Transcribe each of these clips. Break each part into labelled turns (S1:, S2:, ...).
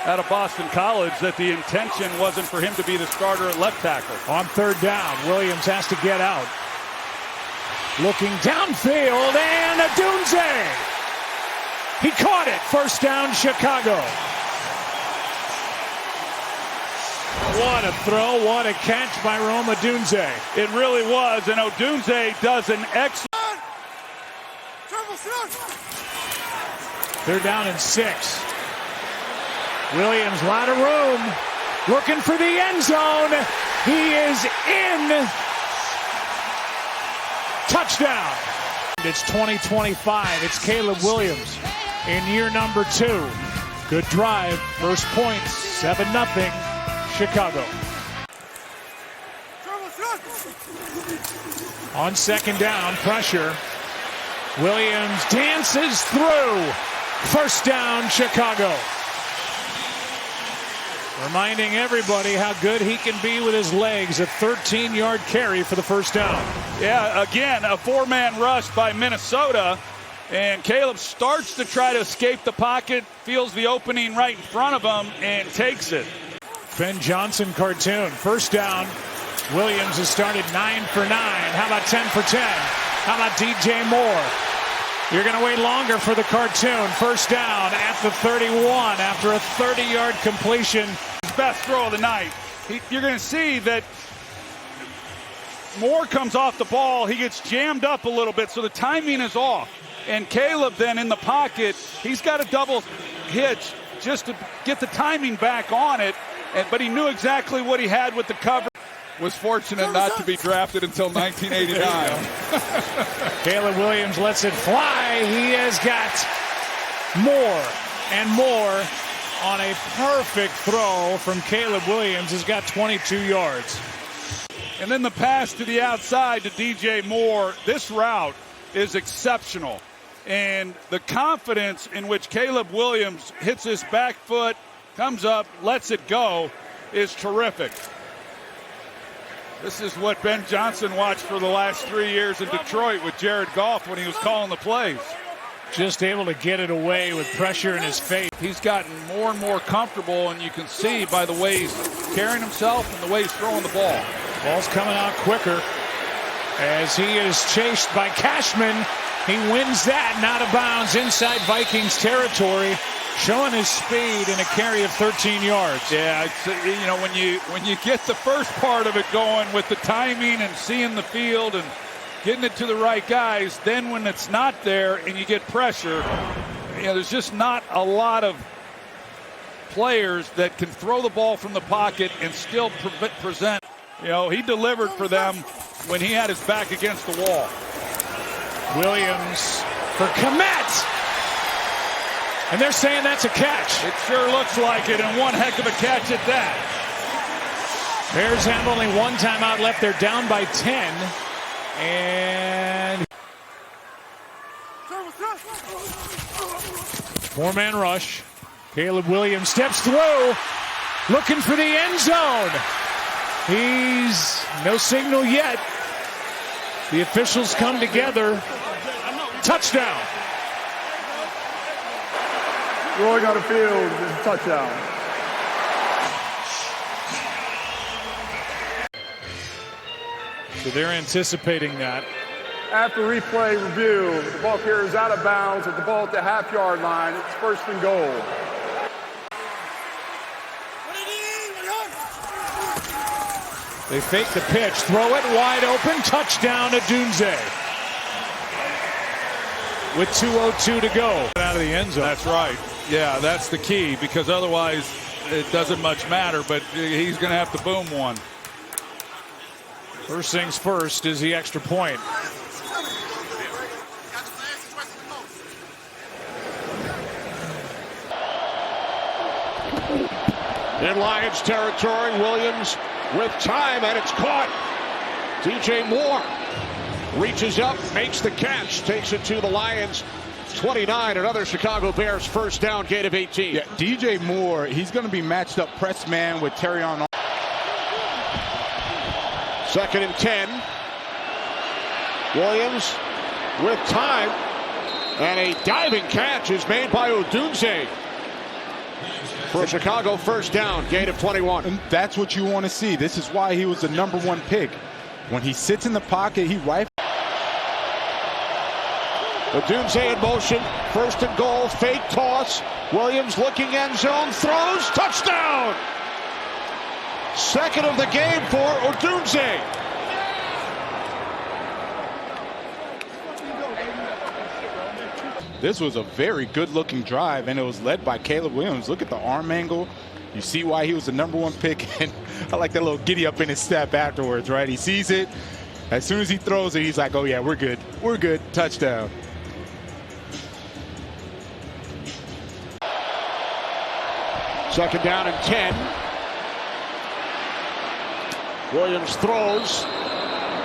S1: out of Boston College that the intention wasn't for him to be the starter at left tackle.
S2: On third down, Williams has to get out. Looking downfield, and Odunze! He caught it. First down, Chicago. What a throw, what a catch by Rome Odunze.
S1: It really was, and Odunze does an excellent.
S2: They're down in 6. Williams, a lot of room, looking for the end zone. He is in. Touchdown. It's 2025. It's Caleb Williams in year number 2. Good drive. First points. 7-0. Chicago. On second down, pressure. Williams dances through. First down, Chicago. Reminding everybody how good he can be with his legs. A 13-yard carry for the first down.
S1: Yeah, again, a 4-man rush by Minnesota. And Caleb starts to try to escape the pocket, feels the opening right in front of him, and takes it.
S2: Ben Johnson cartoon. First down. Williams has started 9 for 9. How about 10 for 10? How about DJ Moore? You're going to wait longer for the cartoon. First down at the 31 after a 30-yard completion.
S1: Best throw of the night. You're going to see that Moore comes off the ball. He gets jammed up a little bit, so the timing is off. And Caleb then in the pocket, he's got a double hitch just to get the timing back on it. But he knew exactly what he had with the cover. Was fortunate not to be drafted until 1989.
S2: Caleb Williams lets it fly. He has got more and more on a perfect throw from Caleb Williams. He's got 22 yards.
S1: And then the pass to the outside to DJ Moore. This route is exceptional. And the confidence in which Caleb Williams hits his back foot, comes up, lets it go, is terrific. This is what Ben Johnson watched for the last 3 years in Detroit with Jared Goff when he was calling the plays.
S2: Just able to get it away with pressure in his face.
S1: He's gotten more and more comfortable, and you can see by the way he's carrying himself and the way he's throwing the ball.
S2: Ball's coming out quicker as he is chased by Cashman. He wins that and out of bounds inside Vikings territory, showing his speed in a carry of 13 yards.
S1: Yeah, it's, you know, when you get the first part of it going with the timing and seeing the field and getting it to the right guys, then when it's not there and you get pressure, you know, there's just not a lot of players that can throw the ball from the pocket and still present. You know, he delivered for them when he had his back against the wall.
S2: Williams for Kmet. And they're saying that's a catch.
S1: It sure looks like it, and one heck of a catch at that.
S2: Bears have only one timeout left. They're down by 10. And 4-man rush. Caleb Williams steps through, looking for the end zone. He's no signal yet. The officials come together. Touchdown.
S3: Rolling on the field, it's a touchdown.
S2: So they're anticipating that.
S3: After replay review, the ball carrier is out of bounds with the ball at the half-yard line. It's first and goal.
S2: They fake the pitch, throw it wide open, touchdown to Odunze. With 2:02 to go. Out of the end zone.
S1: That's right. Yeah, that's the key, because otherwise it doesn't much matter, but he's going to have to boom one.
S2: First things first is the extra point.
S4: In Lions territory, Williams with time, and it's caught. DJ Moore reaches up, makes the catch, takes it to the Lions 29. Another Chicago Bears first down, gain of 18.
S5: Yeah, DJ Moore, he's going to be matched up press man with Terry on.
S4: Second and 10. Williams with time, and a diving catch is made by Odunze. For Chicago, first down, gain of 21.
S5: And that's what you want to see. This is why he was the #1 pick. When he sits in the pocket, he rifles.
S4: Odunze in motion, first and goal, fake toss. Williams looking end zone, throws, touchdown! Second of the game for Odunze.
S5: This was a very good-looking drive, and it was led by Caleb Williams. Look at the arm angle. You see why he was the #1 pick, and I like that little giddy up in his step afterwards, right? He sees it. As soon as he throws it, he's like, oh, yeah, we're good. We're good. Touchdown.
S4: Second down and 10. Williams throws,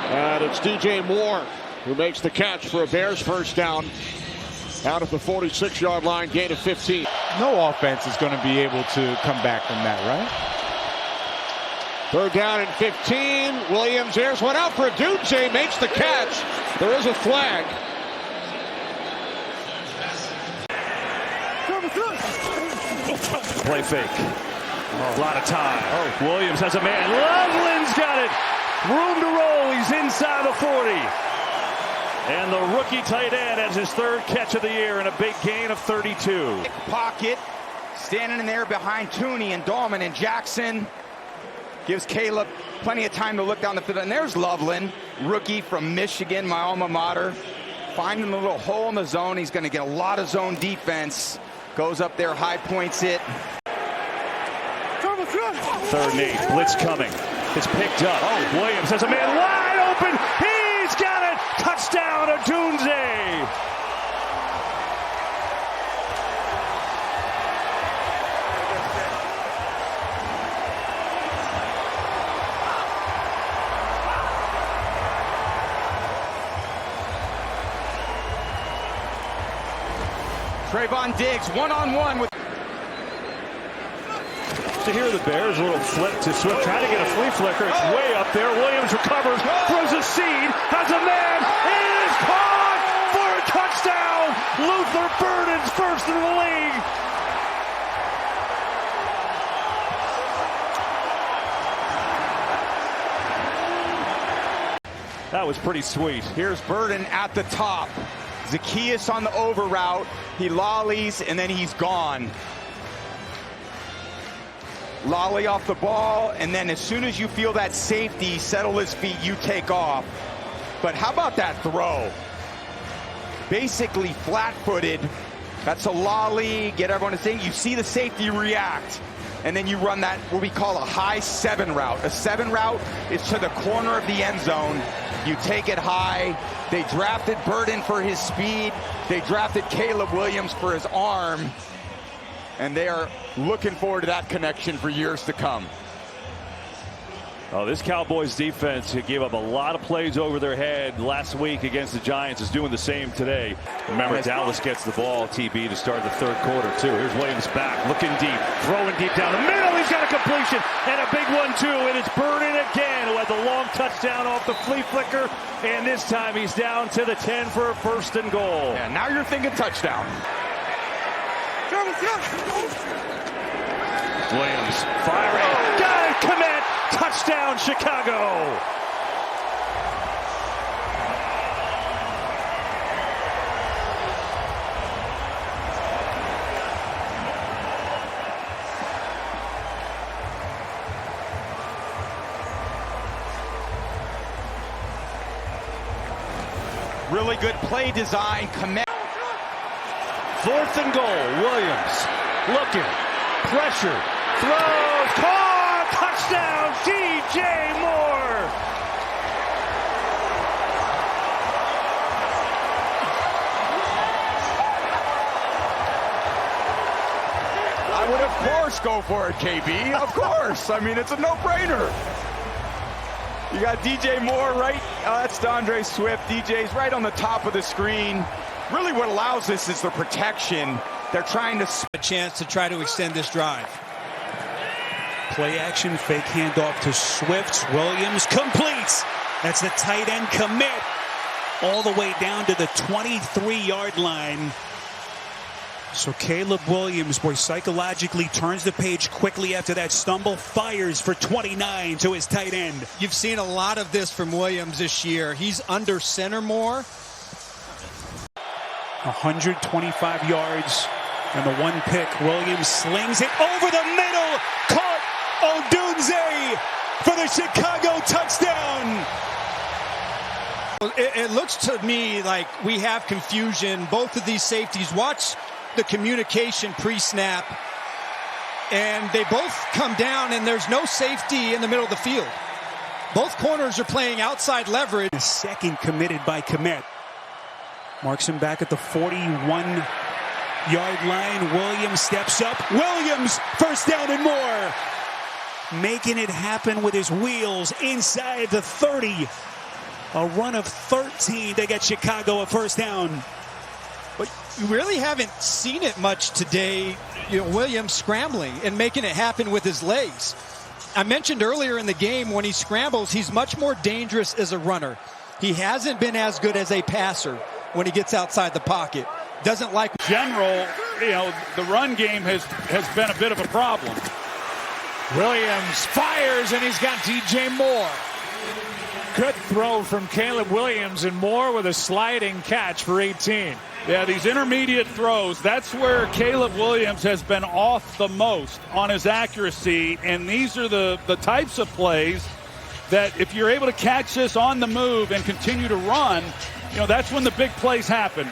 S4: and it's DJ Moore who makes the catch for a Bears first down. Out at the 46-yard line, gain of 15.
S5: No offense is going to be able to come back from that, right?
S4: Third down and 15. Williams airs one out for Odunze, makes the catch. There is a flag.
S2: Play fake. A lot of time. Williams has a man. Loveland's got it. Room to roll. He's inside the 40. And the rookie tight end has his third catch of the year and a big gain of 32.
S6: Pocket, standing in there behind Tooney and Dahlman and Jackson. Gives Caleb plenty of time to look down the field. And there's Loveland, rookie from Michigan, my alma mater. Finding the little hole in the zone. He's going to get a lot of zone defense. Goes up there, high points it.
S2: Third and 8, blitz coming. It's picked up. Williams has a man wide open. He's got it. Touchdown, Odunze.
S6: Trayvon Diggs, one-on-one with...
S2: To hear the Bears, a little flip to Swift, trying to get a flea flicker. It's way up there. Williams recovers, throws a seed, has a man, and is caught for a touchdown. Luther Burden's first in the league. That was pretty sweet.
S6: Here's Burden at the top. Zacchaeus on the over route. He lollies, and then he's gone. Lolly off the ball, and then as soon as you feel that safety settle his feet, you take off. But how about that throw? Basically flat-footed. That's a lolly. Get everyone to think. You see the safety react, and then you run that, what we call a high 7 route. A 7 route is to the corner of the end zone. You take it high. They drafted Burden for his speed. They drafted Caleb Williams for his arm. And they are looking forward to that connection for years to come.
S2: Oh, this Cowboys defense gave up a lot of plays over their head last week against the Giants, is doing the same today. Remember, Dallas gets the ball, TB, to start the third quarter, too. Here's Williams back, looking deep, throwing deep down the middle. He's got a completion, and a big one, too. And it's Burden again, who had the long touchdown off the flea flicker. And this time he's down to the 10 for a first and goal.
S6: Yeah, now you're thinking touchdown.
S2: Williams firing. Got it, commit. Touchdown, Chicago.
S6: Really good play design. Commit.
S2: Fourth and goal. Williams looking. Pressure. Throws. Caught. Touchdown. DJ Moore.
S6: I would, of course, go for it, KB. Of course. I mean, it's a no-brainer. You got DJ Moore right. That's DeAndre Swift. DJ's right on the top of the screen. Really what allows this is the protection. They're trying to...
S7: A chance to try to extend this drive. Play action, fake handoff to Swift. Williams completes. That's the tight end commit. All the way down to the 23-yard line. So Caleb Williams, boy, psychologically turns the page quickly after that stumble, fires for 29 to his tight end.
S8: You've seen a lot of this from Williams this year. He's under center more.
S2: 125 yards and the one pick. Williams slings it over the middle. Caught Odunze for the Chicago touchdown.
S8: It looks to me like we have confusion. Both of these safeties, watch the communication pre-snap, and they both come down, and there's no safety in the middle of the field. Both corners are playing outside leverage.
S7: The second committed by Kmet. Marks him back at the 41-yard line. Williams steps up. Williams, first down and more. Making it happen with his wheels inside the 30. A run of 13 to get Chicago a first down.
S8: But you really haven't seen it much today. Williams scrambling and making it happen with his legs. I mentioned earlier in the game, when he scrambles, he's much more dangerous as a runner. He hasn't been as good as a passer when he gets outside the pocket. Doesn't like
S1: general, the run game has been a bit of a problem.
S2: Williams fires, and he's got DJ Moore. Good throw from Caleb Williams, and Moore with a sliding catch for 18.
S1: Yeah, these intermediate throws, that's where Caleb Williams has been off the most on his accuracy, and these are the types of plays that if you're able to catch this on the move and continue to run, that's when the big plays happen.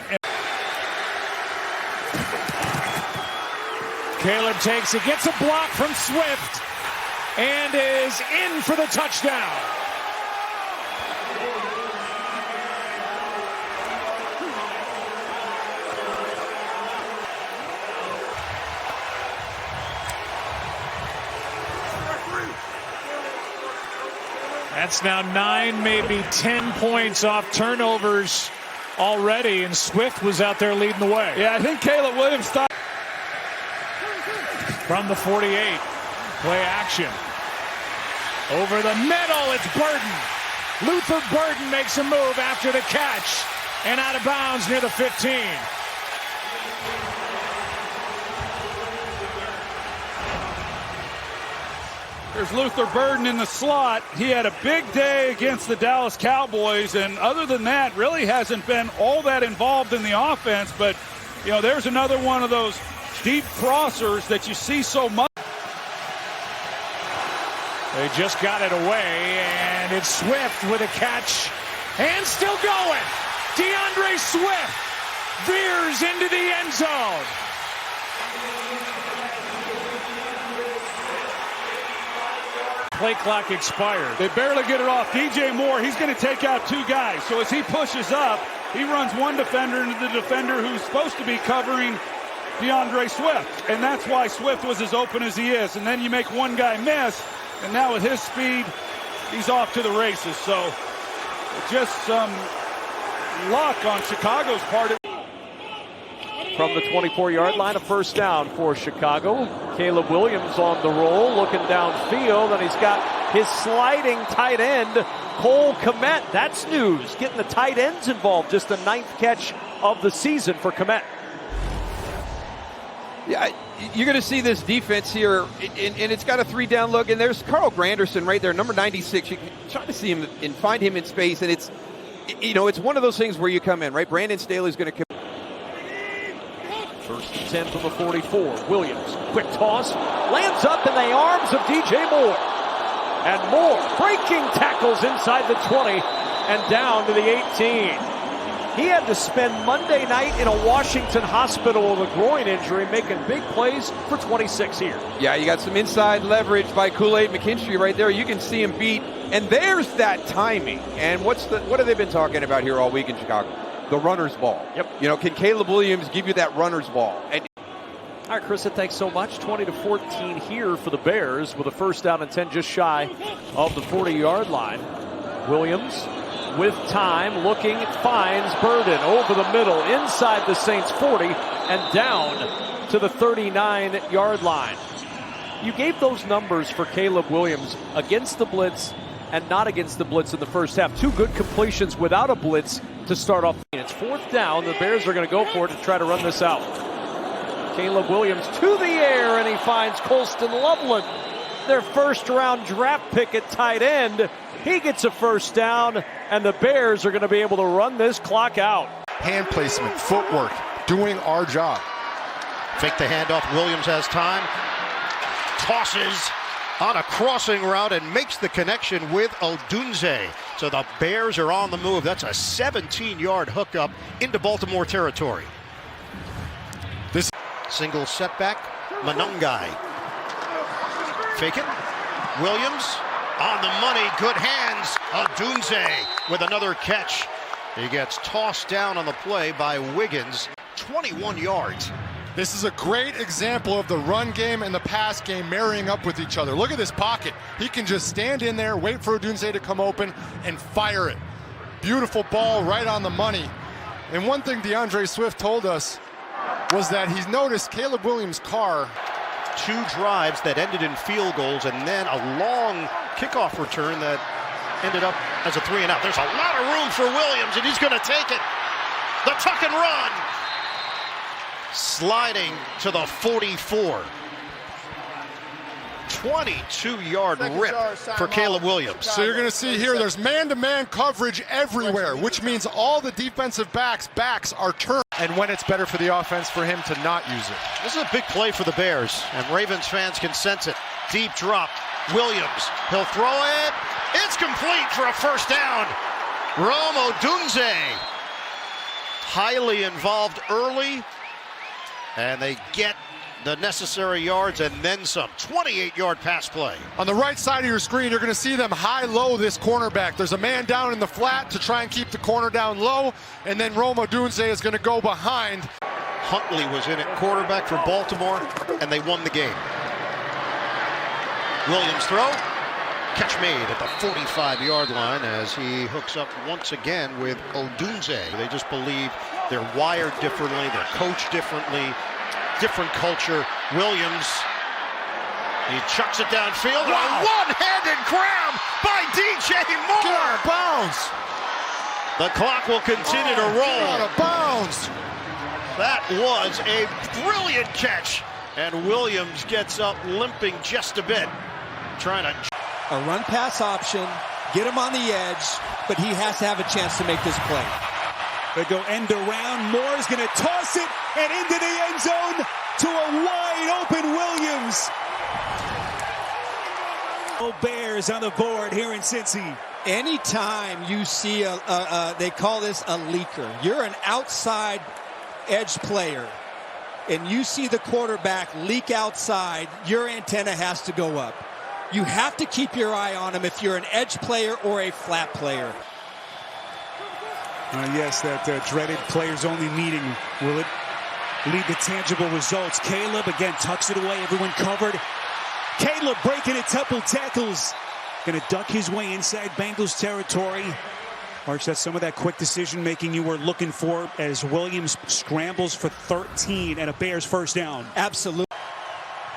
S2: Caleb takes it, gets a block from Swift, and is in for the touchdown. That's now 9, maybe 10 points off turnovers already, and Swift was out there leading the way.
S1: Yeah, I think Caleb Williams thought.
S2: From the 48, play action. Over the middle, it's Burden. Luther Burden makes a move after the catch, and out of bounds near the 15.
S1: There's Luther Burden in the slot. He had a big day against the Dallas Cowboys, and other than that, really hasn't been all that involved in the offense. But, there's another one of those deep crossers that you see so much.
S2: They just got it away, and it's Swift with a catch, and still going. DeAndre Swift veers into the end zone. Play clock expired.
S1: They barely get it off. DJ Moore, he's going to take out 2 guys. So as he pushes up, he runs one defender into the defender who's supposed to be covering DeAndre Swift. And that's why Swift was as open as he is. And then you make one guy miss, and now with his speed, he's off to the races. So just some luck on Chicago's part.
S9: From the 24-yard line, a first down for Chicago. Caleb Williams on the roll, looking downfield, and he's got his sliding tight end, Cole Kmet. That's news, getting the tight ends involved. Just the 9th catch of the season for Kmet.
S6: Yeah, you're going to see this defense here, and it's got a 3-down look, and there's Carl Granderson right there, number 96. You can try to see him and find him in space, and it's one of those things where you come in, right? Brandon Staley's going to come.
S9: First and 10 from the 44. Williams, quick toss, lands up in the arms of DJ Moore. And Moore breaking tackles inside the 20 and down to the 18. He had to spend Monday night in a Washington hospital with a groin injury, making big plays for 26 here.
S6: Yeah, you got some inside leverage by Kool-Aid McKinstry right there. You can see him beat, and there's that timing. And what have they been talking about here all week in Chicago? The runner's ball.
S9: Yep.
S6: Can Caleb Williams give you that runner's ball? And
S9: all right, Krista, thanks so much. 20-14 here for the Bears with a first down and 10 just shy of the 40-yard line. Williams with time, looking, finds Burden over the middle, inside the Saints 40, and down to the 39-yard line. You gave those numbers for Caleb Williams against the blitz and not against the blitz in the first half. 2 good completions without a blitz to start off. It's 4th down. The Bears are going to go for it to try to run this out. Caleb Williams to the air, and he finds Colston Loveland, their first-round draft pick at tight end. He gets a first down, and the Bears are going to be able to run this clock out.
S10: Hand placement, footwork, doing our job.
S11: Fake the handoff. Williams has time. Tosses on a crossing route and makes the connection with Odunze. So the Bears are on the move. That's a 17-yard hookup into Baltimore territory. This single setback. Manungai. Fake it. Williams on the money. Good hands. Odunze with another catch. He gets tossed down on the play by Wiggins. 21 yards.
S10: This is a great example of the run game and the pass game marrying up with each other. Look at this pocket. He can just stand in there, wait for Odunze to come open, and fire it. Beautiful ball right on the money. And one thing DeAndre Swift told us was that he's noticed Caleb Williams' car.
S11: 2 drives that ended in field goals, and then a long kickoff return that ended up as a 3-and-out. There's a lot of room for Williams, and he's going to take it. The tuck and run. Sliding to the 44. 22-yard rip for Caleb Williams.
S10: So you're going to see here, there's man-to-man coverage everywhere, which means all the defensive backs are turned. And when it's better for the offense for him to not use it.
S11: This is a big play for the Bears, and Ravens fans can sense it. Deep drop. Williams, he'll throw it. It's complete for a first down. Rome Odunze. Highly involved early. And they get the necessary yards and then some. 28-yard pass play.
S10: On the right side of your screen, you're going to see them high-low this cornerback. There's a man down in the flat to try and keep the corner down low, and then Rome Odunze is going to go behind.
S11: Huntley was in at quarterback for Baltimore, and they won the game. Williams throw. Catch made at the 45-yard line as he hooks up once again with Odunze. They just believe they're wired differently, they're coached differently, different culture. Williams, he chucks it downfield. Wow. A one-handed grab by DJ Moore.
S10: Get out of bounds.
S11: The clock will continue to roll.
S10: Get out of bounds.
S11: That was a brilliant catch. And Williams gets up limping just a bit. Trying to...
S8: A run-pass option, get him on the edge, but he has to have a chance to make this play.
S7: They go end around. Moore's going to toss it and into the end zone to a wide-open Williams. Bears on the board here in Cincy.
S8: Anytime you see they call this a leaker. You're an outside edge player, and you see the quarterback leak outside, your antenna has to go up. You have to keep your eye on him if you're an edge player or a flat player.
S7: Yes, that dreaded players-only meeting. Will it lead to tangible results? Caleb, again, tucks it away. Everyone covered. Caleb breaking a couple tackles. Going to duck his way inside Bengals territory. Arch, that's some of that quick decision-making you were looking for as Williams scrambles for 13 and a Bears first down.
S8: Absolutely.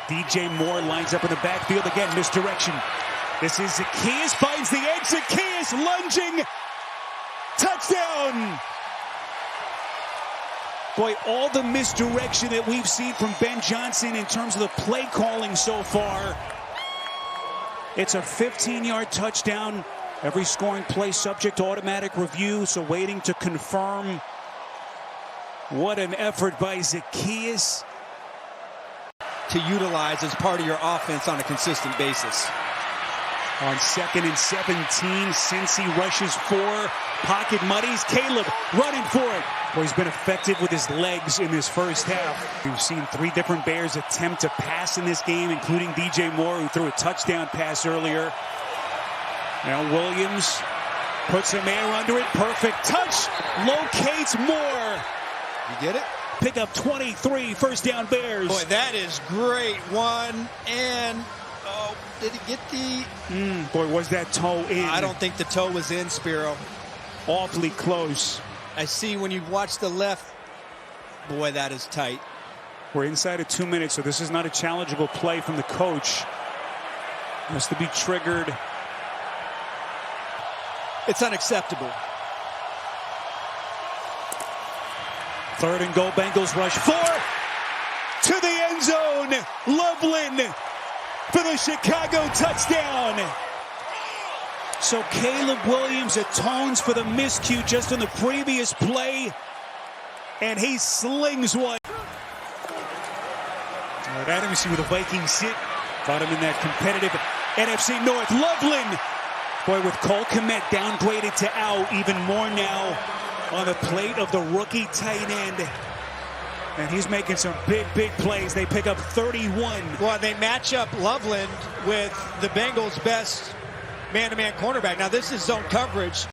S7: DJ Moore lines up in the backfield again. Misdirection. This is Zacchaeus, finds the edge. Zacchaeus lunging. Touchdown! Boy, all the misdirection that we've seen from Ben Johnson in terms of the play calling so far. It's a 15-yard touchdown. Every scoring play subject to automatic review, so waiting to confirm. What an effort by Zacchaeus.
S8: To utilize as part of your offense on a consistent basis.
S7: On 2nd and 17, Cincy rushes 4. Pocket muddies. Caleb running for it. Boy, he's been effective with his legs in this first half. We've seen 3 different Bears attempt to pass in this game, including DJ Moore, who threw a touchdown pass earlier. Now Williams puts some air under it. Perfect touch. Locates Moore.
S8: You get it?
S7: Pick up 23, first down Bears.
S8: Boy, that is great. One, and did he get the...
S7: Boy, was that toe in?
S8: I don't think the toe was in, Spiro.
S7: Awfully close.
S8: I see when you watch the left. Boy, that is tight.
S7: We're inside of 2 minutes, so this is not a challengeable play from the coach. Has to be triggered.
S8: It's unacceptable.
S7: 3rd and goal, Bengals rush 4. to the end zone. Loveland for the Chicago touchdown. So Caleb Williams atones for the miscue just on the previous play, and he slings one. All right, let me see where the Vikings sit. Got him in that competitive NFC North. Loveland, boy, with Cole Kmet downgraded to out, even more now on the plate of the rookie tight end. And he's making some big plays. They pick up 31.
S8: Well, they match up Loveland with the Bengals' best man-to-man cornerback. Now, this is zone coverage.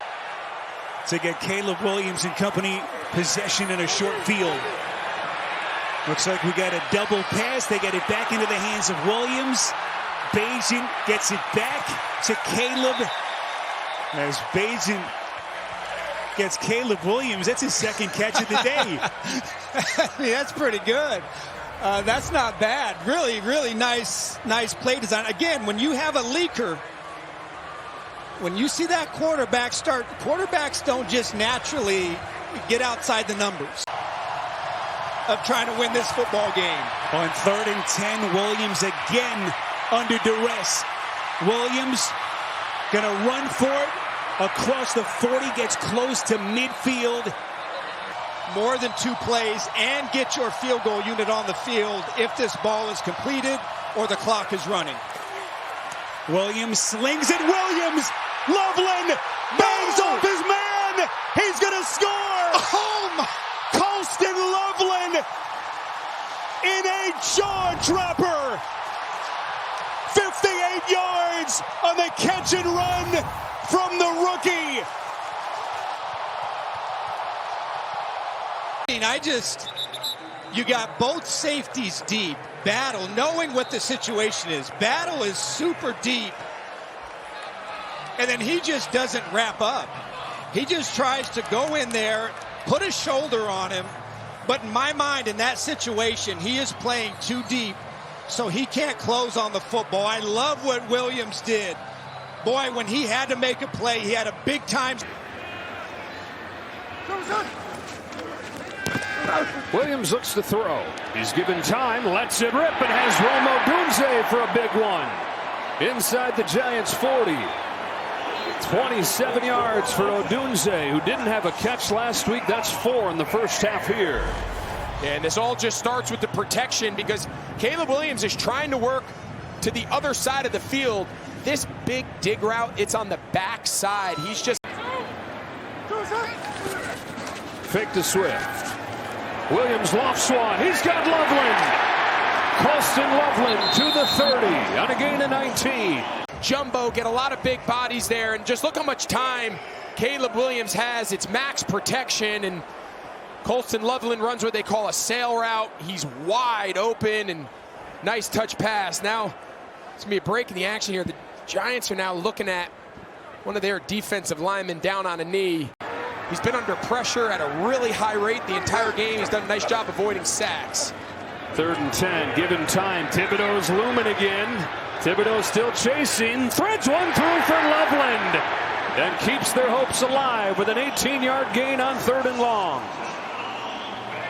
S7: To get Caleb Williams and company possession in a short field. Looks like we got a double pass. They get it back into the hands of Williams. Bajan gets it back to Caleb. As Bajan gets Caleb Williams, that's his second catch of the day.
S8: I mean, that's pretty good. That's not bad. Really nice play design. Again, when you have a leaker, when you see that quarterback start, quarterbacks don't just naturally get outside the numbers of trying to win this football game.
S7: On 3rd and 10, Williams again under duress. Williams gonna run for it across the 40, gets close to midfield.
S8: More than 2 plays and get your field goal unit on the field if this ball is completed or the clock is running.
S7: Williams slings it. Williams, Loveland bangs off his man. He's gonna score.
S8: Home.
S7: Colston Loveland in a jaw-dropper. 58 yards on the catch and run from the rookie.
S8: You got both safeties deep. Battle, knowing what the situation is. Battle is super deep. And then he just doesn't wrap up. He just tries to go in there, put a shoulder on him. But in my mind, in that situation, he is playing too deep, so he can't close on the football. I love what Williams did. Boy, when he had to make a play, he had a big time.
S9: Williams looks to throw. He's given time, lets it rip, and has Rome Odunze for a big one. Inside the Giants' 40. 27 yards for Odunze, who didn't have a catch last week. That's 4 in the first half here.
S12: And this all just starts with the protection, because Caleb Williams is trying to work to the other side of the field. This big dig route, it's on the back side. He's just...
S9: Fake to Swift. Williams lofts one. He's got Loveland. Colston Loveland to the 30 on a gain of 19.
S12: Jumbo get a lot of big bodies there, and just look how much time Caleb Williams has. It's max protection, and Colston Loveland runs what they call a sail route. He's wide open, and nice touch pass. Now it's gonna be a break in the action here. The Giants are now looking at one of their defensive linemen down on a knee. He's been under pressure at a really high rate the entire game. He's done a nice job avoiding sacks.
S9: 3rd and 10, given time. Thibodeau's looming again. Thibodeau still chasing, threads one through for Loveland, and keeps their hopes alive with an 18-yard gain on 3rd and long.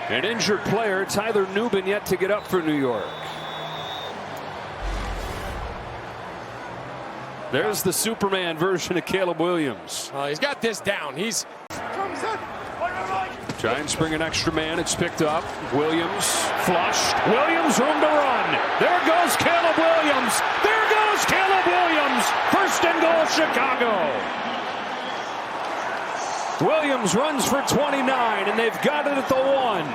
S9: An injured player, Tyler Nubin, yet to get up for New York. There's the Superman version of Caleb Williams.
S12: He's got this down.
S9: Giants bring an extra man. It's picked up. Williams flushed. Williams room to run. There goes Caleb Williams. There goes Caleb Williams. 1st and goal, Chicago. Williams runs for 29, and they've got it at the 1.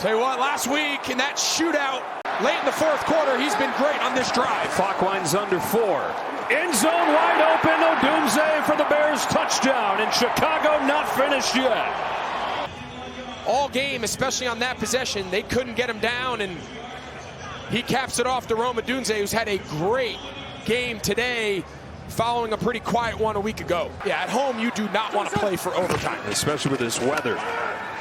S12: Tell you what, last week in that shootout, late in the 4th quarter, he's been great on this drive.
S9: Clock winds under 4. End zone wide open. Odunze for the Bears touchdown. And Chicago not finished yet.
S12: All game, especially on that possession, they couldn't get him down, and he caps it off to Rome Odunze, who's had a great game today, following a pretty quiet one a week ago. Yeah, at home, you do not want to play for overtime.
S9: Especially with this weather.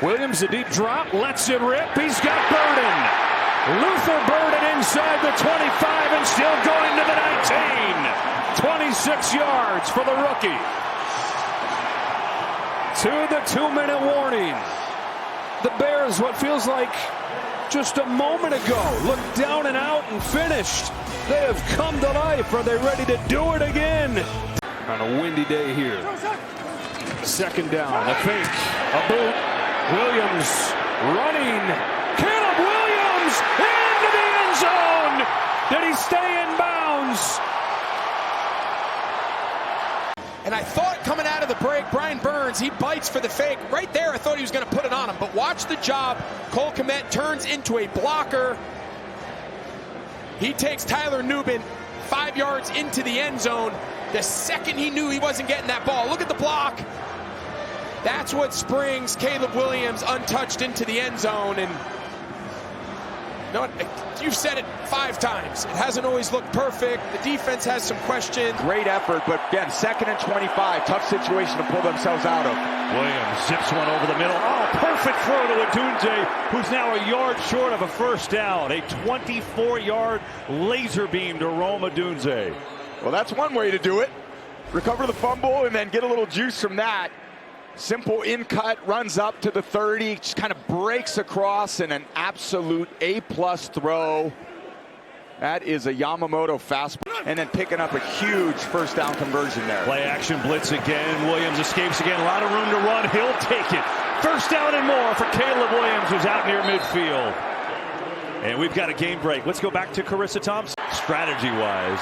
S9: Williams, a deep drop, lets it rip. He's got Burden. Luther Burden inside the 25 and still going to the 19. 26 yards for the rookie. To the 2-minute warning.
S13: the Bears what feels like just a moment ago. Looked down and out and finished. They have come to life. Are they ready to do it again? On a windy day here. Second down, a fake, a boot. Williams running. Caleb Williams into the end zone. Did he stay in bounds?
S12: And I thought coming out of the break, Brian Burns, he bites for the fake. Right there, I thought he was going to put it on him. But watch the job. Cole Kmet turns into a blocker. He takes Tyler Nubin 5 yards into the end zone. The second he knew he wasn't getting that ball. Look at the block. That's what springs Caleb Williams untouched into the end zone. And you know what? You've said it 5 times. It hasn't always looked perfect. The defense has some questions.
S6: Great effort, but again, 2nd and 25. Tough situation to pull themselves out of.
S14: Williams zips one over the middle. Oh, perfect throw to Odunze, who's now a yard short of a first down. A 24-yard laser beam to Rome Odunze.
S6: Well, that's one way to do it. Recover the fumble and then get a little juice from that. Simple in-cut, runs up to the 30, just kind of breaks across, and an absolute A-plus throw. That is a Yamamoto fastball. And then picking up a huge first down conversion there.
S14: Play action blitz again. Williams escapes again. A lot of room to run. He'll take it. First down and more for Caleb Williams, who's out near midfield. And we've got a game break. Let's go back to Carissa Thompson. Strategy-wise.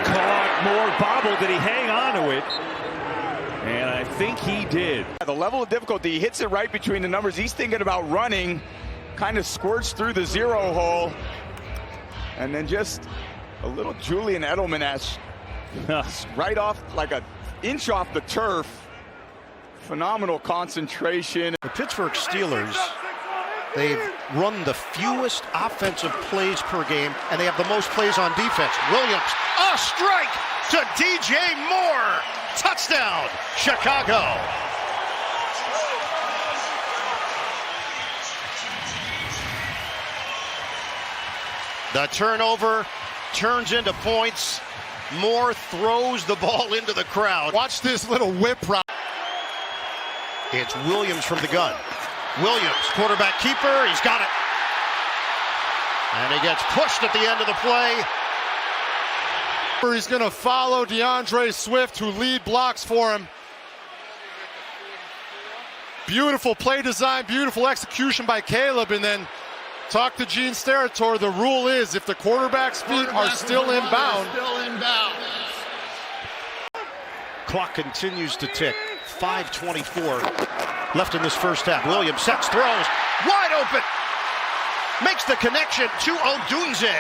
S14: Caught, more bobble. Did he hang on to it? And I think he did.
S6: The level of difficulty, he hits it right between the numbers. He's thinking about running, kind of squirts through the 0 hole. And then just a little Julian Edelman-esque. Right off, like an inch off the turf. Phenomenal concentration.
S11: The Pittsburgh Steelers, they've run the fewest offensive plays per game, and they have the most plays on defense. Williams, a strike to DJ Moore. Touchdown, Chicago. The turnover turns into points. Moore throws the ball into the crowd.
S10: Watch this little whip route.
S11: It's Williams from the gun. Williams, quarterback keeper, he's got it. And he gets pushed at the end of the play.
S10: He's going to follow DeAndre Swift, who lead blocks for him. Beautiful play design, beautiful execution by Caleb, and then talk to Gene Steratore. The rule is if the quarterback's feet are still inbound.
S11: Clock continues to tick. 5:24 left in this first half. Williams sets, throws, wide open. Makes the connection to Odunze.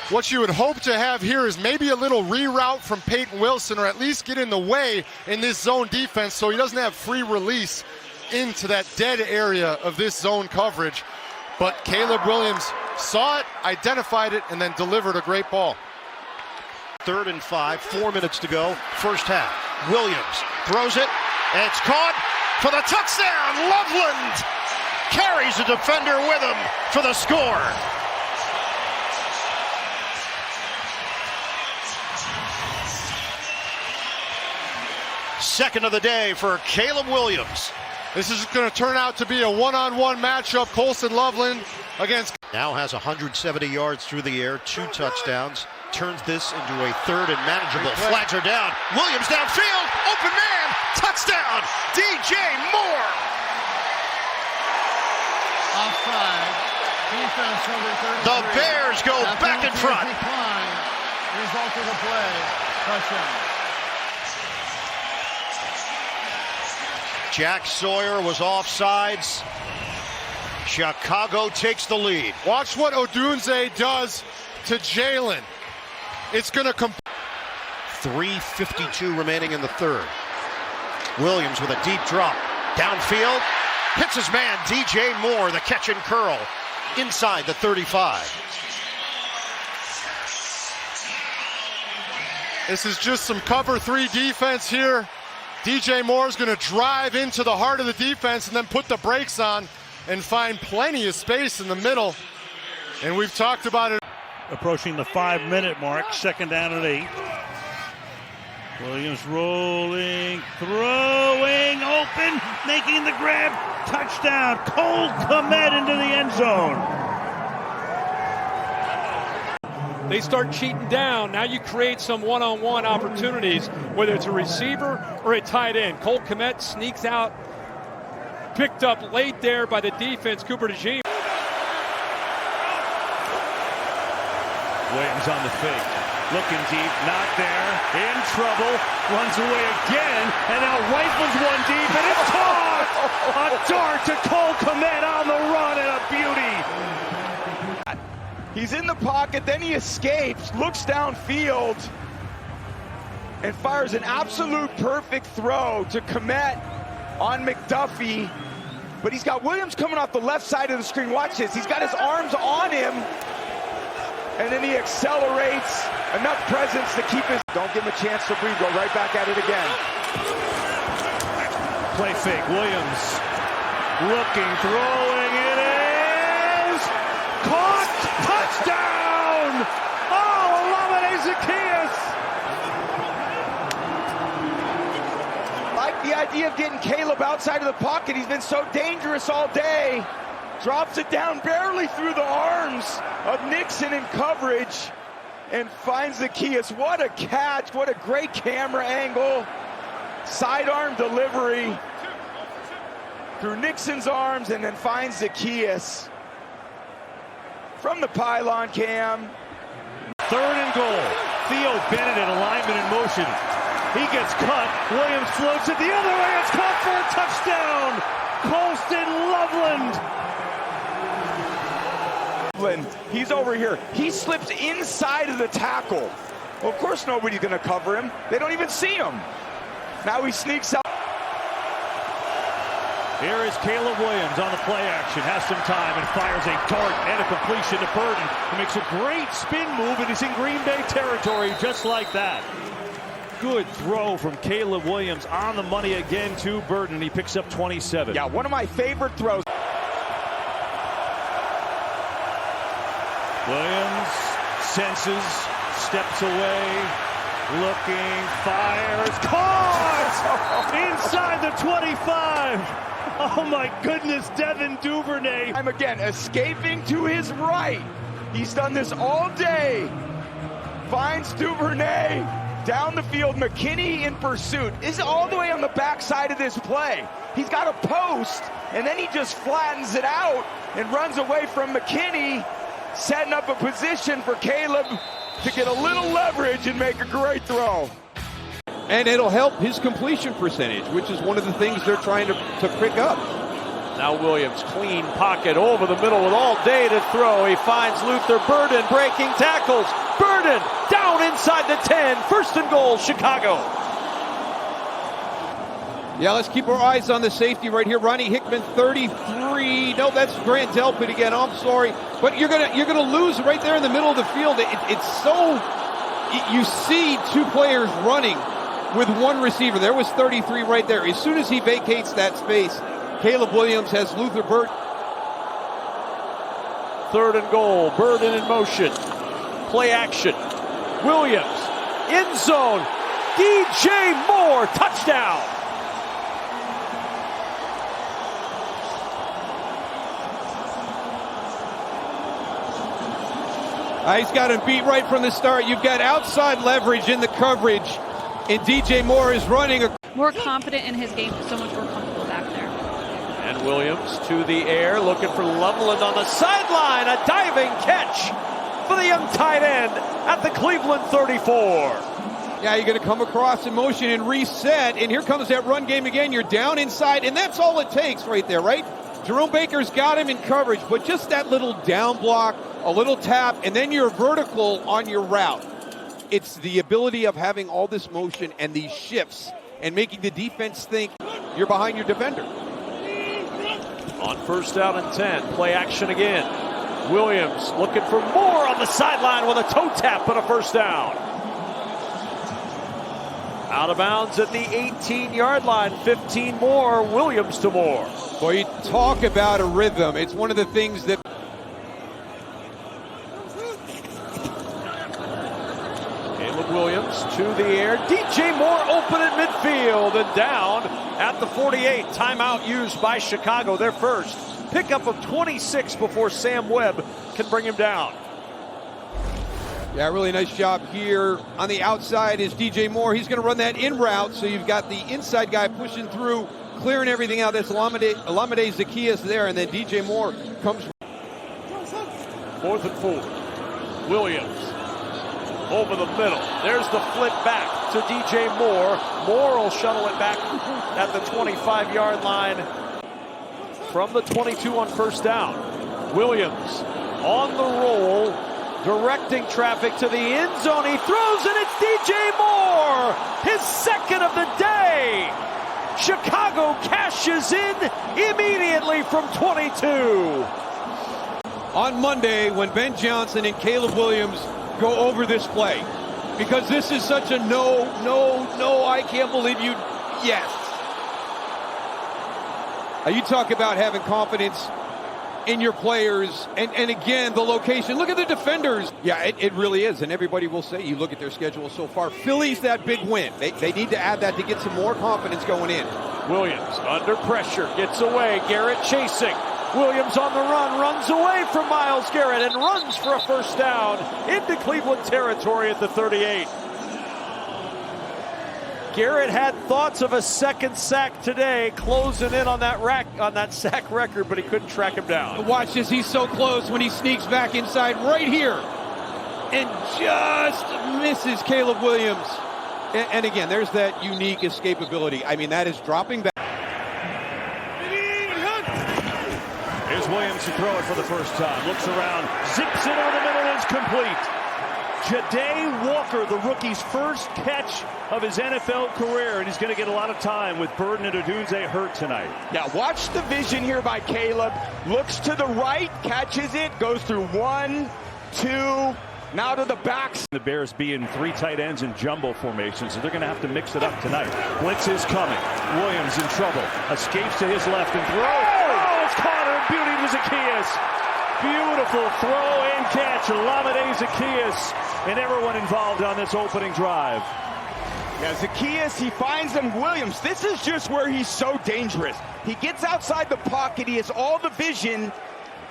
S10: What you would hope to have here is maybe a little reroute from Peyton Wilson, or at least get in the way in this zone defense so he doesn't have free release into that dead area of this zone coverage. But Caleb Williams saw it, identified it, and then delivered a great ball.
S11: 3rd and 5, 4 minutes to go, first half. Williams throws it, and it's caught for the touchdown. Loveland carries a defender with him for the score. Second of the day for Caleb Williams.
S10: This is going to turn out to be a one-on-one matchup. Colson Loveland against...
S11: Now has 170 yards through the air, 2 touchdowns. Turns this into a 3rd and manageable. Flags are down. Williams downfield. Open man. Touchdown. DJ Moore.
S15: Offside. Defense number 33.
S11: The Bears go back in front.
S15: Result of the play. Touchdown.
S11: Jack Sawyer was offsides. Chicago takes the lead.
S10: Watch what Odunze does to Jalen. It's going to come.
S11: 3:52 remaining in the third. Williams with a deep drop. Downfield. Hits his man, DJ Moore, the catch and curl. Inside the 35.
S10: This is just some cover 3 defense here. DJ Moore is going to drive into the heart of the defense and then put the brakes on and find plenty of space in the middle. And we've talked about it.
S14: Approaching the 5-minute mark, second down and 8.
S16: Williams rolling, throwing, open, making the grab, touchdown. Cole Kmet into the end zone.
S17: They start cheating down. Now you create some one-on-one opportunities, whether it's a receiver or a tight end. Cole Kmet sneaks out, picked up late there by the defense. Cooper DeJean.
S14: Williams on the fake. Looking deep, not there, in trouble, runs away again, and now rifles one deep, and it's caught! A dart to Cole Kmet on the run, and a beauty.
S6: He's in the pocket, then he escapes, looks downfield, and fires an absolute perfect throw to Kmet on McDuffie. But he's got Williams coming off the left side of the screen. Watch this, he's got his arms on him, and then he accelerates. Enough presence to keep his... Don't give him a chance to breathe. Go right back at it again.
S14: Play fake. Williams looking, throwing. It is caught. Touchdown! Oh, Olamide Zaccheaus.
S6: Like the idea of getting Caleb outside of the pocket. He's been so dangerous all day. Drops it down barely through the arms of Nixon in coverage. And finds Zaccheaus. What a catch. What a great camera angle. Sidearm delivery through Nixon's arms and then finds Zaccheaus from the pylon cam.
S14: 3rd and goal. Theo Bennett in alignment in motion. He gets cut. Williams floats it the other way. It's caught for a touchdown. Colston Loveland.
S6: He's over here. He slips inside of the tackle. Well, of course nobody's going to cover him. They don't even see him. Now he sneaks out.
S14: Here is Caleb Williams on the play action. Has some time and fires a dart and a completion to Burton. He makes a great spin move and he's in Green Bay territory just like that. Good throw from Caleb Williams on the money again to Burton. He picks up 27.
S6: Yeah, one of my favorite throws.
S14: Williams senses, steps away, looking, fires, caught! Inside the 25! Oh my goodness, Devin Duvernay.
S6: I'm again escaping to his right. He's done this all day. Finds Duvernay down the field. McKinney in pursuit. Is all the way on the backside of this play. He's got a post, and then he just flattens it out and runs away from McKinney, setting up a position for Caleb to get a little leverage and make a great throw.
S18: And it'll help his completion percentage, which is one of the things they're trying to pick up.
S9: Now Williams, clean pocket over the middle with all day to throw. He finds Luther Burden breaking tackles. Burden down inside the 10. 1st and goal, Chicago.
S18: Yeah, let's keep our eyes on the safety right here. Ronnie Hickman, 33. No, that's Grant Delpit again. Oh, I'm sorry, but you're gonna lose right there in the middle of the field. It's so you see two players running with one receiver. There was 33 right there. As soon as he vacates that space, Caleb Williams has Luther Burden.
S9: 3rd and goal. Burden in motion. Play action. Williams in zone. DJ Moore touchdown.
S18: He's got him beat right from the start. You've got outside leverage in the coverage, and DJ Moore is running.
S19: More confident in his game, so much more comfortable back there.
S9: And Williams to the air, looking for Loveland on the sideline. A diving catch for the young tight end at the Cleveland 34.
S18: Yeah, you're going to come across in motion and reset, and here comes that run game again. You're down inside, and that's all it takes right there, right? Jerome Baker's got him in coverage, but just that little down block, a little tap, and then you're vertical on your route. It's the ability of having all this motion and these shifts and making the defense think you're behind your defender.
S9: On 1st down and 10, play action again. Williams looking for Moore on the sideline with a toe tap and a 1st down. Out of bounds at the 18-yard line. 15 more. Williams to Moore.
S18: Boy, you talk about a rhythm. It's one of the things that
S9: Caleb Williams to the air. there. DJ Moore open at midfield and down at the 48. Timeout used by Chicago, their first. Pickup of 26 before Sam Webb can bring him down.
S18: Yeah, really nice job here. On the outside is DJ Moore. He's going to run that in route, so you've got the inside guy pushing through, clearing everything out. That's Olamide Zaccheaus there, and then DJ Moore comes.
S9: 4th and 4. Williams over the middle. There's the flip back to DJ Moore. Moore will shuttle it back at the 25-yard line from the 22 on first down. Williams on the roll, directing traffic to the end zone. He throws, and it's DJ Moore, his second of the day. Chicago cashes in immediately from 22.
S18: On Monday, when Ben Johnson and Caleb Williams go over this play, because this is such a no, I can't believe you, yes. You talk about having confidence in your players, and again, the location. Look at the defenders. Yeah, it really is, and everybody will say, you look at their schedule so far, Philly's that big win. They need to add that to get some more confidence going in.
S9: Williams under pressure, gets away, Garrett chasing. Williams on the run, runs away from Myles Garrett and runs for a first down into Cleveland territory at the 38. Garrett had thoughts of a second sack today, closing in on that sack record, but he couldn't track him down.
S18: Watch this, he's so close when he sneaks back inside right here and just misses Caleb Williams. And again, there's that unique escapability. I mean, that is dropping back.
S14: Here's Williams to throw it for the first time. Looks around, zips it over the middle, and it's complete. Ja'Day Walker, the rookie's first catch of his NFL career, and he's going to get a lot of time with Burden and Odunze hurt tonight.
S6: Yeah, watch the vision here by Caleb. Looks to the right, catches it, goes through 1, 2, now to the backs.
S14: The Bears being 3 tight ends in jumbo formation, so they're going to have to mix it up tonight. Blitz is coming. Williams in trouble. Escapes to his left and throws. Oh, it's caught her. Beauty to Zaccheaus. Beautiful throw and catch. Olamide Zaccheaus and everyone involved on this opening drive.
S6: Yeah, Zaccheaus, he finds him. Williams, this is just where he's so dangerous. He gets outside the pocket, he has all the vision,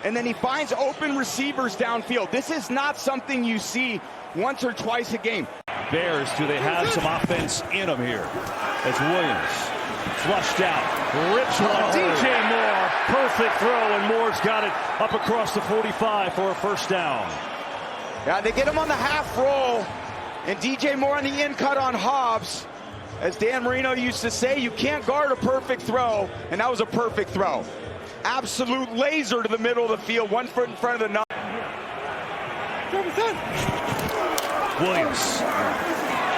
S6: and then he finds open receivers downfield. This is not something you see once or twice a game.
S14: Bears, do they have some offense in them here? As Williams flushed out, rips one. DJ Moore, perfect throw, and Moore's got it up across the 45 for a first down.
S6: Yeah, they get him on the half roll, and DJ Moore on the in cut on Hobbs. As Dan Marino used to say, you can't guard a perfect throw, and that was a perfect throw. Absolute laser to the middle of the field, 1 foot in front of the net.
S14: Williams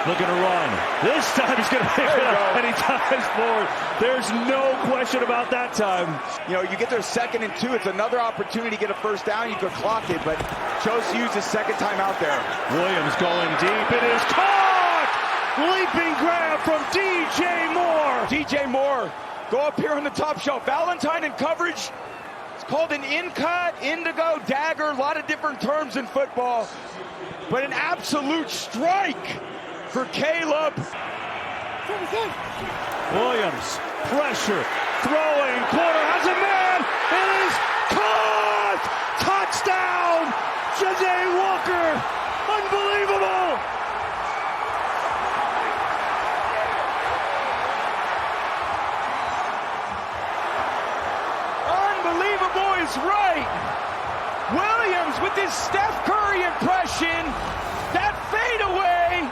S14: looking to run. This time he's going to pick it up, and he dives forward. There's no question about that time.
S6: You know, you get their 2nd and 2. It's another opportunity to get a first down. You could clock it, but chose to use his second time out there.
S14: Williams going deep. It is caught! Leaping grab from DJ Moore.
S6: DJ Moore, go up here on the top shelf. Valentine in coverage. It's called an in-cut, indigo, dagger, a lot of different terms in football. But an absolute strike for Caleb.
S14: Williams, pressure, throwing, corner, has a man, it is caught! Touchdown! Ja'Day Walker, unbelievable!
S6: Unbelievable is right. Williams with his Steph Curry impression, that fadeaway,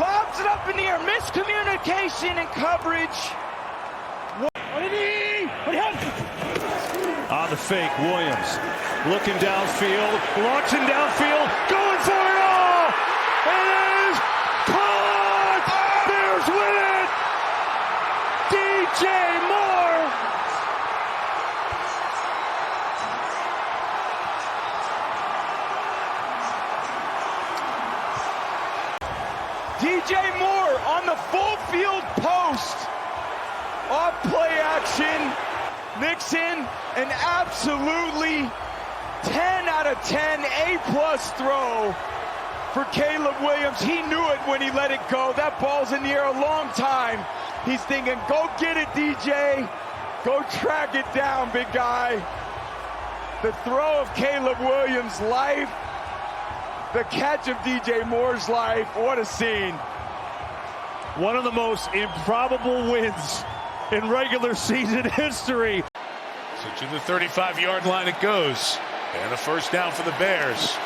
S6: lobs it up in the air, miscommunication and coverage.
S14: On the fake, Williams looking downfield, launching downfield, going for it all! It is caught! Bears win it! DJ Moore!
S6: DJ Moore on the full field post. Off play action. Nixon, an absolutely 10 out of 10 A+ throw. for Caleb Williams. He knew it when he let it go. That ball's in the air a long time. He's thinking, go get it, DJ. Go track it down, big guy. The throw of Caleb Williams' life. The catch of DJ Moore's life. What a scene.
S14: One of the most improbable wins in regular season history.
S20: So to the 35-yard line it goes. And a first down for the Bears.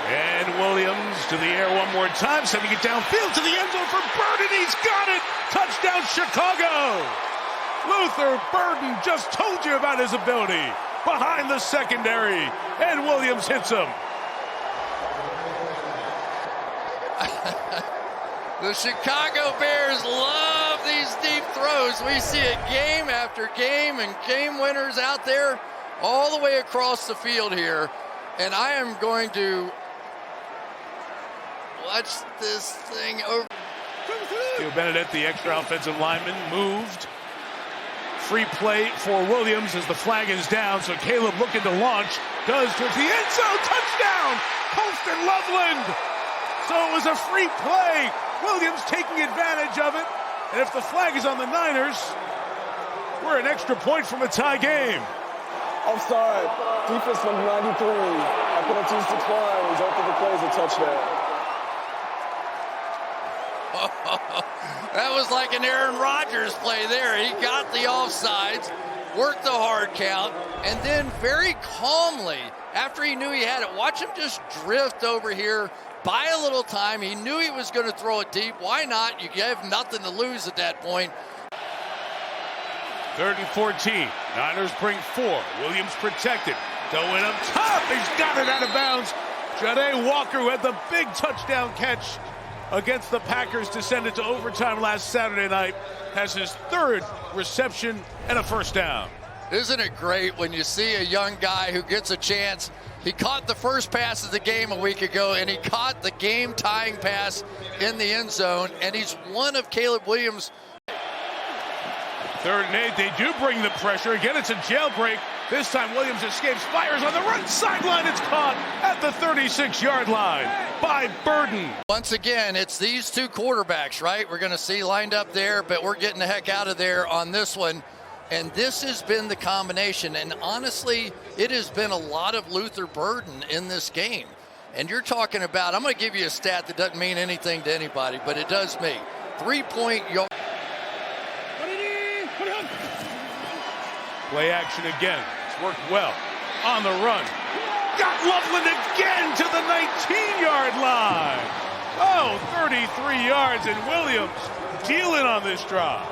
S20: And Williams to the air one more time, sending it downfield to the end zone for Burden. He's got it. Touchdown, Chicago. Luther Burden just told you about his ability. Behind the secondary. And Williams hits him.
S21: The Chicago Bears love these deep throws. We see it game after game and game winners out there all the way across the field here. And I am going to watch this thing over.
S20: Theo Benedette, the extra offensive lineman, moved. Free play for Williams as the flag is down. So Caleb looking to launch. Does towards the end zone. Touchdown! Colston Loveland! So it was a free play. Williams taking advantage of it. And if the flag is on the Niners, we're an extra point from a tie game.
S22: Offside. Defense number 93. Our penalties decline. Result of the play is a touchdown.
S21: That was like an Aaron Rodgers play there. He got the offsides, worked the hard count, and then very calmly, after he knew he had it, watch him just drift over here, buy a little time. He knew he was going to throw it deep. Why not? You have nothing to lose at that point.
S20: 3rd and 14. Niners bring 4. Williams protected. Going up top. He's got it out of bounds. Janae Walker, who had the big touchdown catch against the Packers to send it to overtime last Saturday night, has his 3rd reception and a first down.
S21: Isn't it great when you see a young guy who gets a chance? He caught the first pass of the game a week ago, and he caught the game-tying pass in the end zone, and he's one of Caleb Williams'.
S20: 3rd and 8, they do bring the pressure. Again, it's a jailbreak. This time Williams escapes, fires on the right sideline. It's caught at the 36-yard line by Burden.
S21: Once again, it's these two quarterbacks, right? We're going to see lined up there, but we're getting the heck out of there on this one. And this has been the combination. And honestly, it has been a lot of Luther Burden in this game. And you're talking about, I'm going to give you a stat that doesn't mean anything to anybody, but it does me. 3-point yard.
S20: Play action again. It's worked well. On the run. Got Loveland again to the 19-yard line. Oh, 33 yards, and Williams dealing on this drive.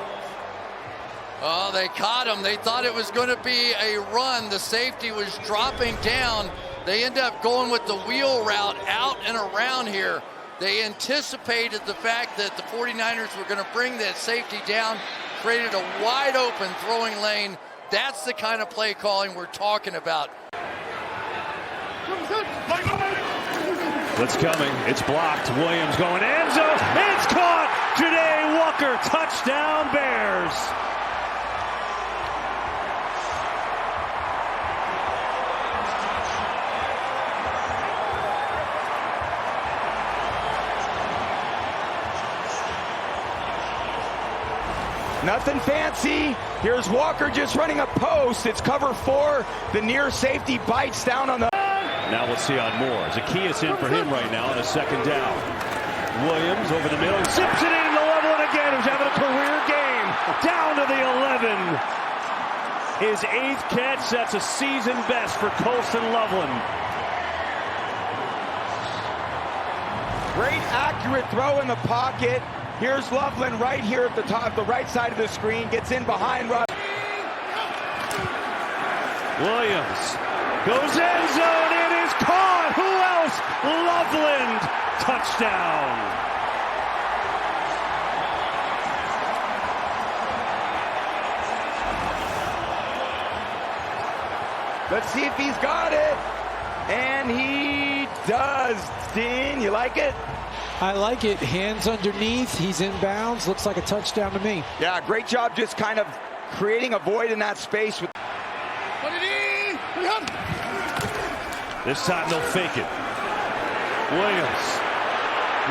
S21: Oh, they caught him. They thought it was going to be a run. The safety was dropping down. They end up going with the wheel route out and around here. They anticipated the fact that the 49ers were going to bring that safety down, created a wide open throwing lane. That's the kind of play calling we're talking about.
S14: It's coming. It's blocked. Williams going end zone. It's caught. Janae Walker. Touchdown Bears.
S6: Nothing fancy. Here's Walker just running a post. It's cover 4. The near safety bites down on the.
S14: Now we'll see on Moore. Zacchaeus in for him right now on a 2nd down. Williams over the middle. Zips it in the level and again. Who's having a career game. Down to the 11. His 8th catch. That's a season best for Colston Loveland.
S6: Great accurate throw in the pocket. Here's Loveland right here at the top, the right side of the screen, gets in behind Rod.
S14: Williams goes end zone, it is caught. Who else? Loveland, touchdown.
S6: Let's see if he's got it. And he does. Dean, you like it?
S23: I like it. Hands underneath. He's in bounds. Looks like a touchdown to me.
S6: Yeah, great job just kind of creating a void in that space.
S14: This time they'll fake it. Williams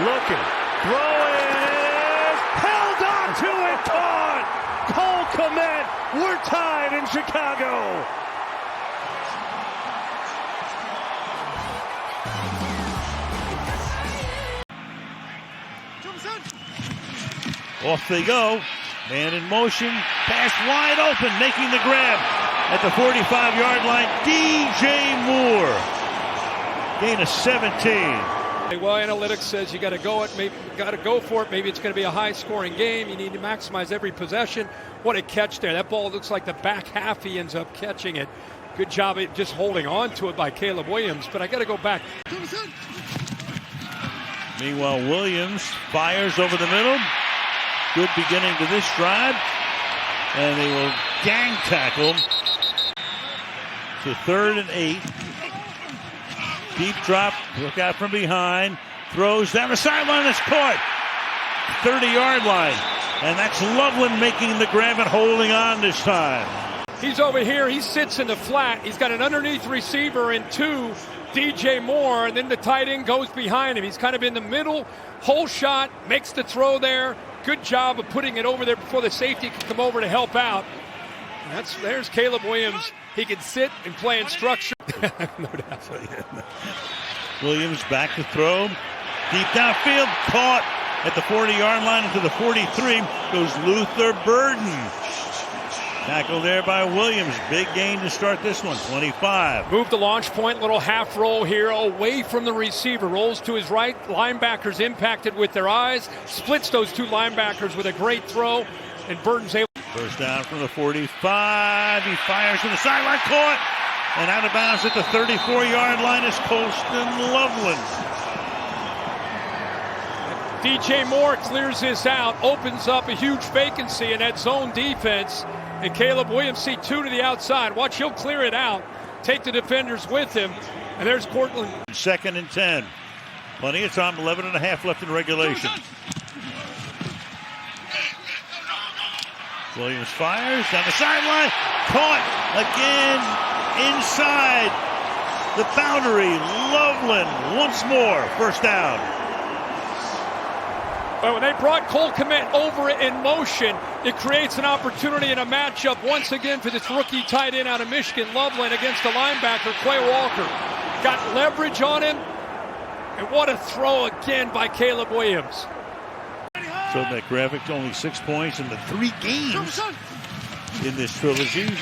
S14: looking, throwing, held on to it, caught! Cole Kmet, we're tied in Chicago.
S16: Off they go. Man in motion. Pass wide open. Making the grab at the 45-yard line. DJ Moore. Gain of 17.
S17: Well, analytics says you got to go it. Maybe got to go for it. Maybe it's going to be a high-scoring game. You need to maximize every possession. What a catch there! That ball looks like the back half. He ends up catching it. Good job at just holding on to it by Caleb Williams. But I got to go back.
S16: Meanwhile, Williams fires over the middle. Good beginning to this drive. And they will gang tackle to 3rd and 8. Deep drop, look out from behind. Throws down the sideline, it's caught. 30-yard line. And that's Loveland making the grab and holding on this time.
S17: He's over here, he sits in the flat. He's got an underneath receiver and 2, DJ Moore, and then the tight end goes behind him. He's kind of in the middle, hole shot, makes the throw there. Good job of putting it over there before the safety can come over to help out. And there's Caleb Williams. He can sit and play in structure. No doubt.
S16: Williams back to throw. Deep downfield, caught at the 40-yard line into the 43. Goes Luther Burden. Tackle there by Williams. Big gain to start this one, 25.
S17: Move the launch point, little half roll here away from the receiver. Rolls to his right. Linebackers impacted with their eyes. Splits those 2 linebackers with a great throw. And Burton's able.
S16: First down from the 45. He fires to the sideline, caught. And out of bounds at the 34-yard line is Colston Loveland.
S17: DJ Moore clears this out, opens up a huge vacancy in that zone defense. And Caleb Williams see 2 to the outside. Watch, he'll clear it out, take the defenders with him. And there's Cortland.
S16: 2nd and 10. Plenty of time, 11.5 left in regulation. Williams fires down the sideline. Caught again inside the boundary. Loveland once more. First down.
S17: But when they brought Cole Kmet over in motion, it creates an opportunity in a matchup once again for this rookie tight end out of Michigan, Loveland, against the linebacker, Quay Walker. Got leverage on him, and what a throw again by Caleb Williams.
S16: So McGravick only 6 points in the 3 games in this trilogy.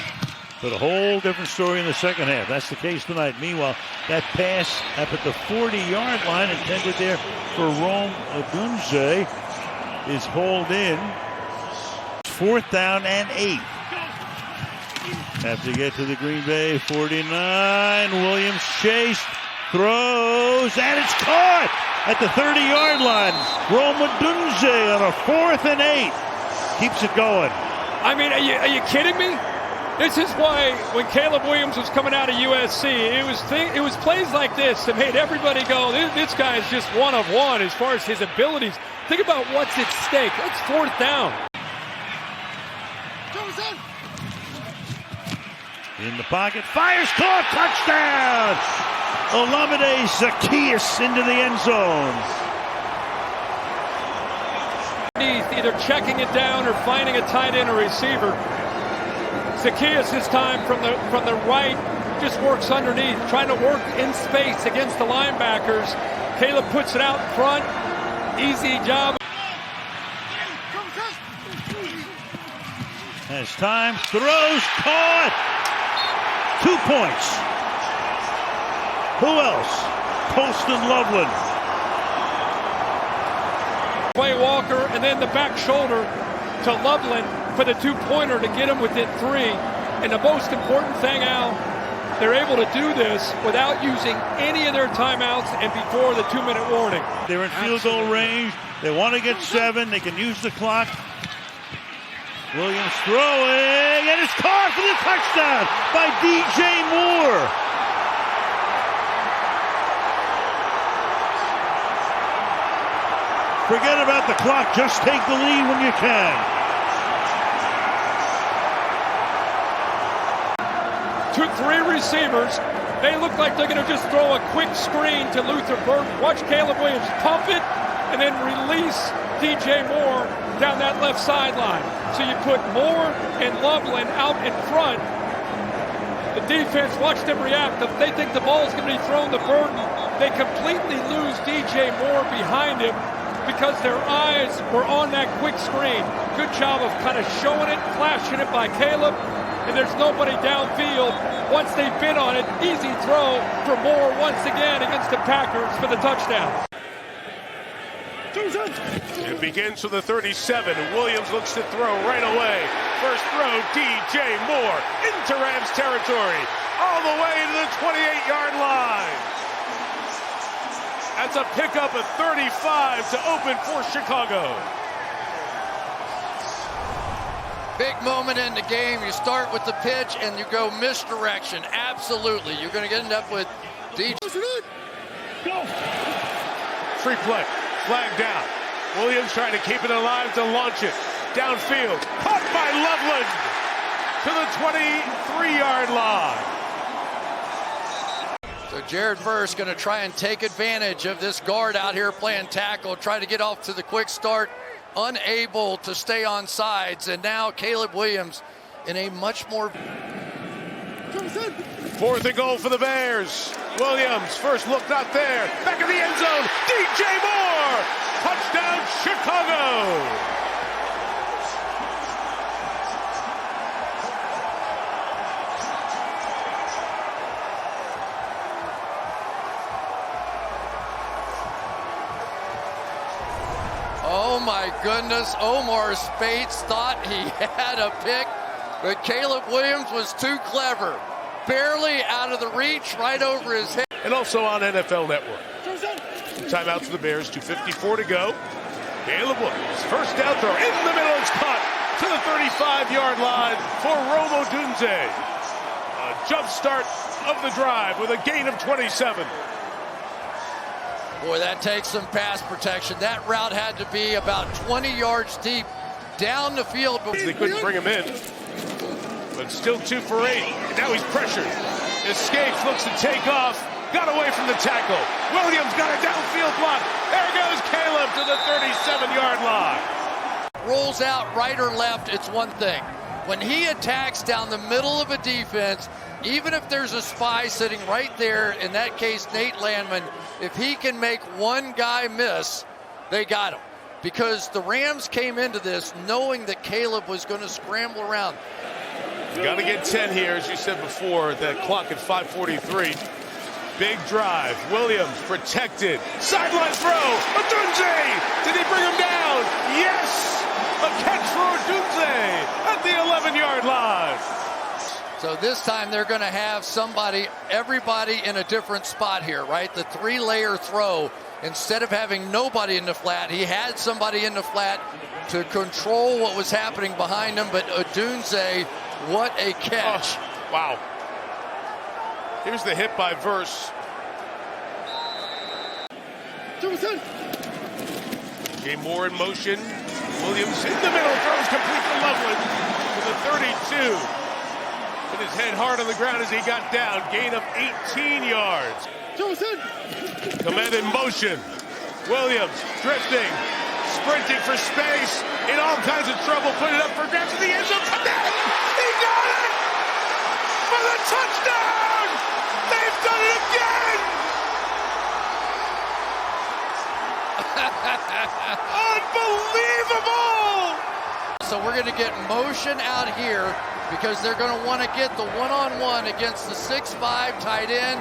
S16: But a whole different story in the second half. That's the case tonight. Meanwhile, that pass up at the 40-yard line intended there for Rome Odunze is hauled in. 4th down and 8. Have to get to the Green Bay 49. Williams chased, throws, and it's caught at the 30-yard line. Rome Odunze on a 4th and 8. Keeps it going.
S17: I mean, are you kidding me? This is why when Caleb Williams was coming out of USC, it was plays like this that made everybody go, this guy is just one of one as far as his abilities. Think about what's at stake. That's 4th down.
S16: In the pocket, fires, caught, touchdown! Olamide Zacchaeus into the end zone.
S17: Either checking it down or finding a tight end or receiver. Zacchaeus this time from the right just works underneath, trying to work in space against the linebackers. Caleb puts it out in front. Easy job.
S16: Has time, throws, caught. 2 points. Who else? Colston Loveland.
S17: Quay Walker, and then the back shoulder to Loveland for the 2-pointer to get him within 3. And the most important thing, Al, they're able to do this without using any of their timeouts and before the 2-minute warning.
S16: They're in field goal range. They want to get 7. They can use the clock. Williams throwing, and it's caught for the touchdown by DJ Moore. Forget about the clock. Just take the lead when you can.
S17: Took 3 receivers, They look like they're going to just throw a quick screen to Luther Burton. Watch Caleb Williams pump it and then release DJ Moore down that left sideline. So you put Moore and Loveland out in front. The defense, watch them react. If they think the ball is going to be thrown to Burton, they completely lose DJ Moore behind him because their eyes were on that quick screen. Good job of kind of showing it, flashing it by Caleb, and there's nobody downfield. Once they bid on it, easy throw for Moore once again against the Packers for the touchdown.
S20: It begins with the 37. Williams looks to throw right away. First throw, DJ Moore into Rams territory, all the way to the 28-yard line. That's a pickup of 35 to open for Chicago.
S21: Big moment in the game. You start with the pitch and you go misdirection. Absolutely. You're going to end up with DJ.
S20: Go. Free play. Flag down. Williams trying to keep it alive to launch it. Downfield. Caught by Loveland to the 23-yard line.
S21: So Jared Verse going to try and take advantage of this guard out here playing tackle, try to get off to the quick start, unable to stay on sides, and now Caleb Williams in a much more...
S20: 4th and goal for the Bears. Williams, first look not there. Back in the end zone, DJ Moore! Touchdown, Chicago!
S21: Oh my goodness, Omar Speights thought he had a pick, but Caleb Williams was too clever. Barely out of the reach, right over his head.
S20: And also on NFL Network. Timeout for the Bears, 2:54 to go. Caleb Williams, first down throw in the middle, it's caught to the 35-yard line for Rome Odunze. A jump start of the drive with a gain of 27.
S21: Boy, that takes some pass protection. That route had to be about 20 yards deep down the field.
S20: They couldn't bring him in, but still 2 for 8. And now he's pressured. Escapes, looks to take off. Got away from the tackle. Williams got a downfield block. There goes Caleb to the 37-yard line.
S21: Rolls out right or left, it's one thing. When he attacks down the middle of a defense, even if there's a spy sitting right there, in that case, Nate Landman, if he can make one guy miss, they got him. Because the Rams came into this knowing that Caleb was going to scramble around.
S20: Got to get 10 here, as you said before, that clock at 5:43. Big drive. Williams protected. Sideline throw. Odunze. Did he bring him down? Yes. A catch for Odunze at the 11-yard line.
S21: So this time they're going to have everybody in a different spot here, right? The 3-layer throw. Instead of having nobody in the flat, he had somebody in the flat to control what was happening behind him. But Odunze, what a catch.
S20: Oh, wow. Here's the hit by Verse. Jay Moore in motion. Williams in the middle, throws complete to Loveland to the 32. Put his head hard on the ground as he got down. Gain of 18 yards. Command in motion. Williams drifting, sprinting for space, in all kinds of trouble. Put it up for grabs to the end zone. Connect! He got it! For the touchdown! They've done it again! Unbelievable!
S21: So we're going to get motion out here because they're going to want to get the one-on-one against the 6'5" tight end,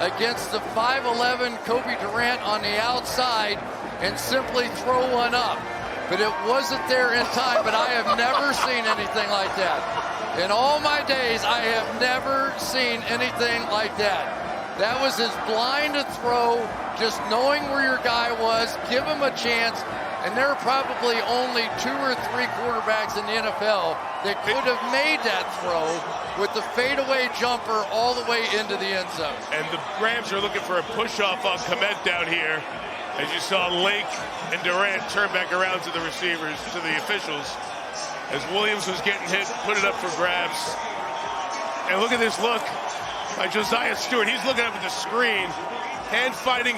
S21: against the 5'11" Kobe Durant on the outside, and simply throw one up. But it wasn't there in time, but I have never seen anything like that. In all my days, I have never seen anything like that. That was as blind a throw, just knowing where your guy was, give him a chance, and there are probably only 2 or 3 quarterbacks in the NFL that could have made that throw with the fadeaway jumper all the way into the end zone.
S20: And the Rams are looking for a push-off on Komet down here. As you saw Lake and Durant turn back around to the receivers, to the officials. As Williams was getting hit, put it up for grabs. And look at this look. by Josiah Stewart. He's looking up at the screen. Hand fighting.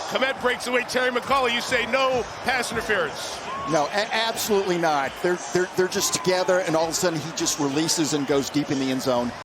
S20: Komet breaks away. Terry McCauley, you say no pass interference.
S3: No, absolutely not. They're just together, and all of a sudden he just releases and goes deep in the end zone.